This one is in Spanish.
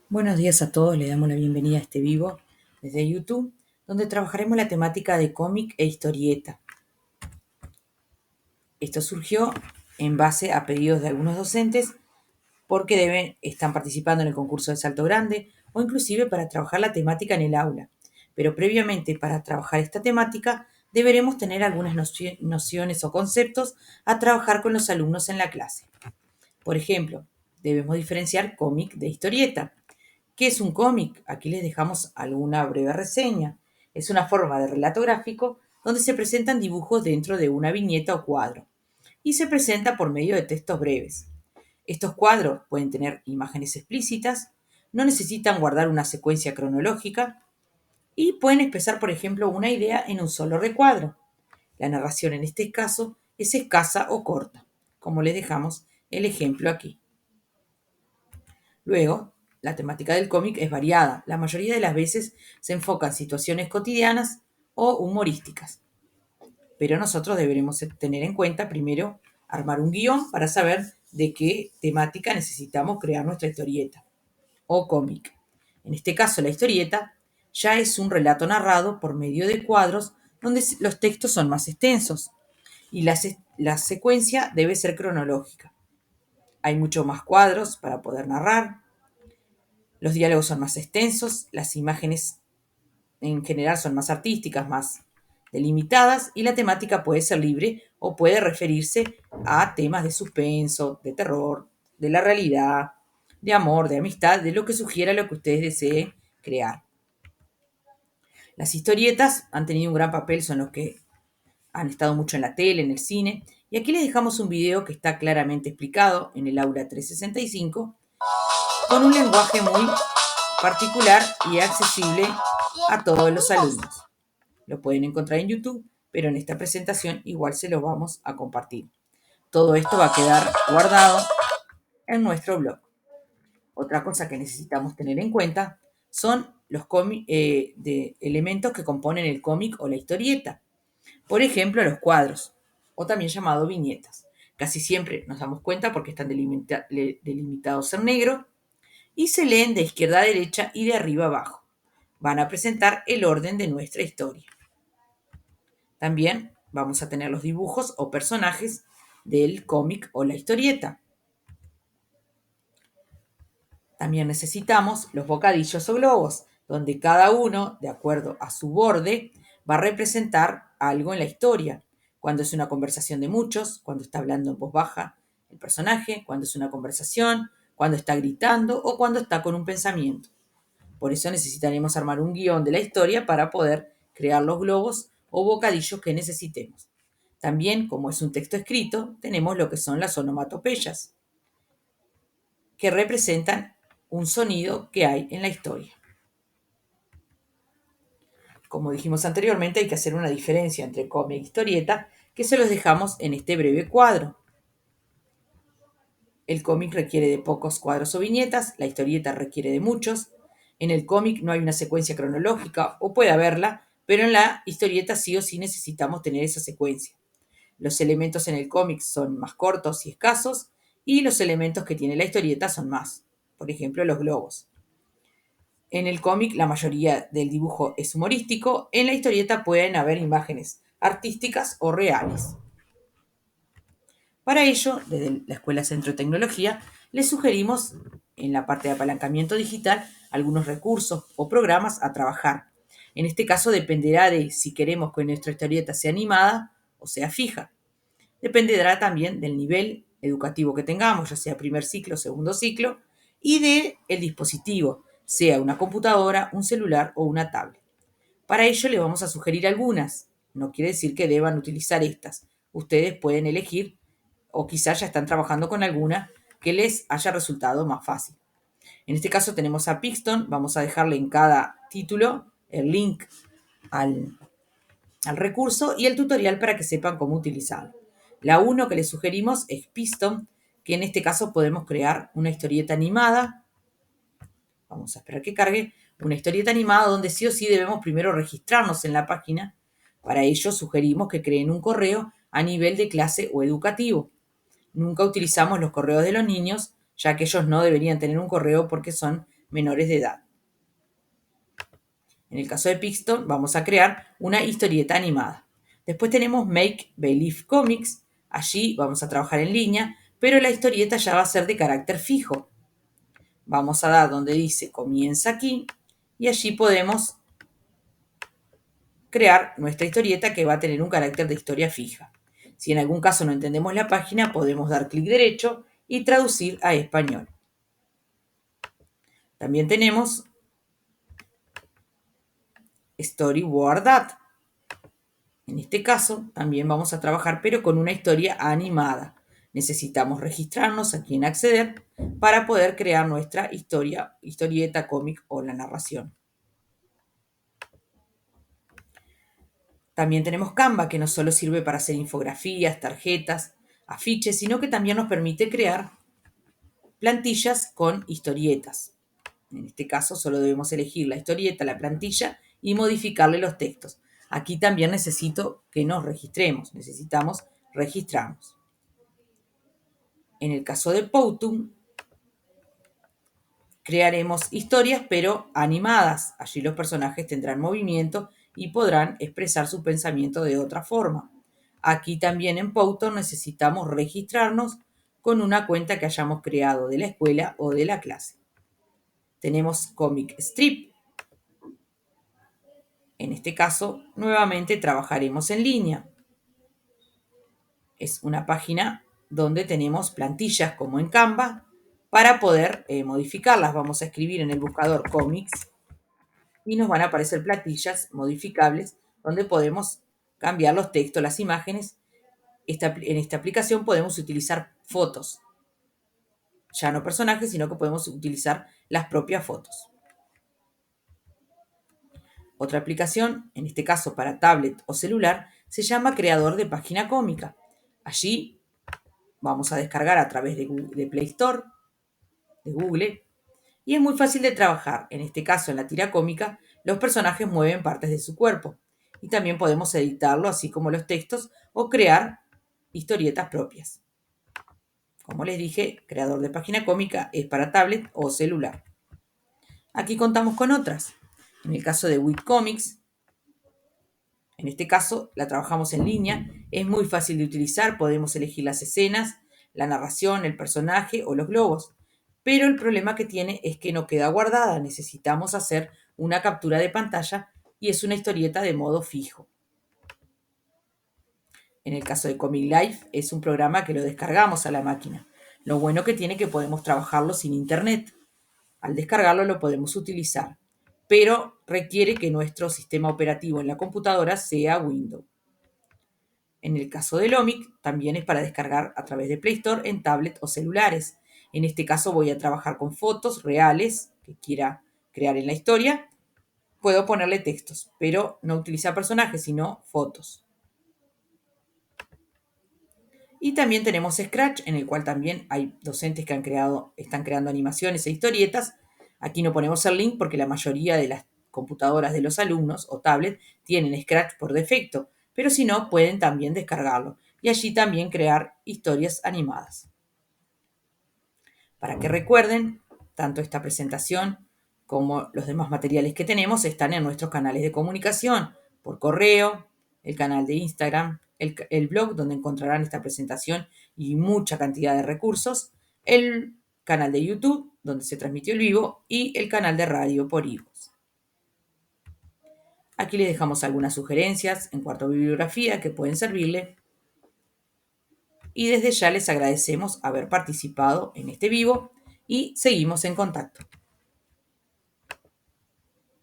Buenos días a todos, le damos la bienvenida a este vivo desde YouTube, donde trabajaremos la temática de cómic e historieta. Esto surgió en base a pedidos de algunos docentes porque están participando en el concurso de Salto Grande o inclusive para trabajar la temática en el aula. Pero previamente, para trabajar esta temática, deberemos tener algunas nociones o conceptos a trabajar con los alumnos en la clase. Por ejemplo, debemos diferenciar cómic de historieta. ¿Qué es un cómic? Aquí les dejamos alguna breve reseña. Es una forma de relato gráfico donde se presentan dibujos dentro de una viñeta o cuadro y se presenta por medio de textos breves. Estos cuadros pueden tener imágenes explícitas, no necesitan guardar una secuencia cronológica y pueden expresar, por ejemplo, una idea en un solo recuadro. La narración en este caso es escasa o corta, como les dejamos el ejemplo aquí. Luego, la temática del cómic es variada. La mayoría de las veces se enfoca en situaciones cotidianas o humorísticas. Pero nosotros deberemos tener en cuenta primero armar un guión para saber de qué temática necesitamos crear nuestra historieta o cómic. En este caso, la historieta ya es un relato narrado por medio de cuadros donde los textos son más extensos y la secuencia debe ser cronológica. Hay muchos más cuadros para poder narrar, los diálogos son más extensos, las imágenes en general son más artísticas, más delimitadas y la temática puede ser libre o puede referirse a temas de suspenso, de terror, de la realidad, de amor, de amistad, de lo que sugiera lo que ustedes deseen crear. Las historietas han tenido un gran papel, son los que han estado mucho en la tele, en el cine, y aquí les dejamos un video que está claramente explicado en el aula 365 con un lenguaje muy particular y accesible a todos los alumnos. Lo pueden encontrar en YouTube, pero en esta presentación igual se lo vamos a compartir. Todo esto va a quedar guardado en nuestro blog. Otra cosa que necesitamos tener en cuenta son los elementos que componen el cómic o la historieta. Por ejemplo, los cuadros, o también llamados viñetas. Casi siempre nos damos cuenta porque están delimitados en negro y se leen de izquierda a derecha y de arriba a abajo. Van a presentar el orden de nuestra historia. También vamos a tener los dibujos o personajes del cómic o la historieta. También necesitamos los bocadillos o globos, donde cada uno, de acuerdo a su borde, va a representar algo en la historia. Cuando es una conversación de muchos, cuando está hablando en voz baja el personaje, cuando es una conversación, cuando está gritando o cuando está con un pensamiento. Por eso necesitaremos armar un guión de la historia para poder crear los globos o bocadillos que necesitemos. También, como es un texto escrito, tenemos lo que son las onomatopeyas, que representan un sonido que hay en la historia. Como dijimos anteriormente, hay que hacer una diferencia entre cómic e historieta, que se los dejamos en este breve cuadro. El cómic requiere de pocos cuadros o viñetas, la historieta requiere de muchos. En el cómic no hay una secuencia cronológica, o puede haberla, pero en la historieta sí o sí necesitamos tener esa secuencia. Los elementos en el cómic son más cortos y escasos, y los elementos que tiene la historieta son más. Por ejemplo, los globos. En el cómic la mayoría del dibujo es humorístico, en la historieta pueden haber imágenes artísticas o reales. Para ello, desde la Escuela Centro de Tecnología, les sugerimos en la parte de apalancamiento digital algunos recursos o programas a trabajar. En este caso dependerá de si queremos que nuestra historieta sea animada o sea fija. Dependerá también del nivel educativo que tengamos, ya sea primer ciclo, segundo ciclo, y del dispositivo, sea una computadora, un celular o una tablet. Para ello le vamos a sugerir algunas. No quiere decir que deban utilizar estas. Ustedes pueden elegir o quizás ya están trabajando con alguna que les haya resultado más fácil. En este caso tenemos a Pixton. Vamos a dejarle en cada título el link al, al recurso y el tutorial para que sepan cómo utilizarlo. La 1 que les sugerimos es Piston, que en este caso podemos crear una historieta animada. Vamos a esperar que cargue. Una historieta animada donde sí o sí debemos primero registrarnos en la página. Para ello sugerimos que creen un correo a nivel de clase o educativo. Nunca utilizamos los correos de los niños, ya que ellos no deberían tener un correo porque son menores de edad. En el caso de Pixton vamos a crear una historieta animada. Después tenemos Make Believe Comics. Allí vamos a trabajar en línea, pero la historieta ya va a ser de carácter fijo. Vamos a dar donde dice comienza aquí y allí podemos crear nuestra historieta que va a tener un carácter de historia fija. Si en algún caso no entendemos la página, podemos dar clic derecho y traducir a español. También tenemos Storyboard. En este caso, también vamos a trabajar, pero con una historia animada. Necesitamos registrarnos aquí en Acceder para poder crear nuestra historieta, cómic o la narración. También tenemos Canva, que no solo sirve para hacer infografías, tarjetas, afiches, sino que también nos permite crear plantillas con historietas. En este caso solo debemos elegir la historieta, la plantilla y modificarle los textos. Aquí también necesito que nos registremos, necesitamos registrarnos. En el caso de Powtoon, crearemos historias pero animadas. Allí los personajes tendrán movimiento y podrán expresar su pensamiento de otra forma. Aquí también en Powtoon necesitamos registrarnos con una cuenta que hayamos creado de la escuela o de la clase. Tenemos Comic Strip. En este caso, nuevamente trabajaremos en línea. Es una página donde tenemos plantillas como en Canva para poder modificarlas. Vamos a escribir en el buscador Comics y nos van a aparecer plantillas modificables donde podemos cambiar los textos, las imágenes. En esta aplicación podemos utilizar fotos. Ya no personajes, sino que podemos utilizar las propias fotos. Otra aplicación, en este caso para tablet o celular, se llama Creador de Página Cómica. Allí vamos a descargar a través de Play Store, de Google, y es muy fácil de trabajar. En este caso, en la tira cómica, los personajes mueven partes de su cuerpo y también podemos editarlo, así como los textos, o crear historietas propias. Como les dije, Creador de Página Cómica es para tablet o celular. Aquí contamos con otras. En el caso de Webcomics, en este caso la trabajamos en línea, es muy fácil de utilizar, podemos elegir las escenas, la narración, el personaje o los globos. Pero el problema que tiene es que no queda guardada, necesitamos hacer una captura de pantalla y es una historieta de modo fijo. En el caso de Comic Life es un programa que lo descargamos a la máquina. Lo bueno que tiene que podemos trabajarlo sin internet. Al descargarlo lo podemos utilizar, pero requiere que nuestro sistema operativo en la computadora sea Windows. En el caso del Omic, también es para descargar a través de Play Store en tablet o celulares. En este caso voy a trabajar con fotos reales que quiera crear en la historia. Puedo ponerle textos, pero no utilizar personajes, sino fotos. Y también tenemos Scratch, en el cual también hay docentes que están creando animaciones e historietas. Aquí no ponemos el link porque la mayoría de las computadoras de los alumnos o tablet tienen Scratch por defecto, pero si no, pueden también descargarlo y allí también crear historias animadas. Para que recuerden, tanto esta presentación como los demás materiales que tenemos están en nuestros canales de comunicación, por correo, el canal de Instagram, el blog donde encontrarán esta presentación y mucha cantidad de recursos, el canal de YouTube donde se transmitió el vivo y el canal de radio por iVoox. Aquí les dejamos algunas sugerencias en cuanto a bibliografía que pueden servirle y desde ya les agradecemos haber participado en este vivo y seguimos en contacto.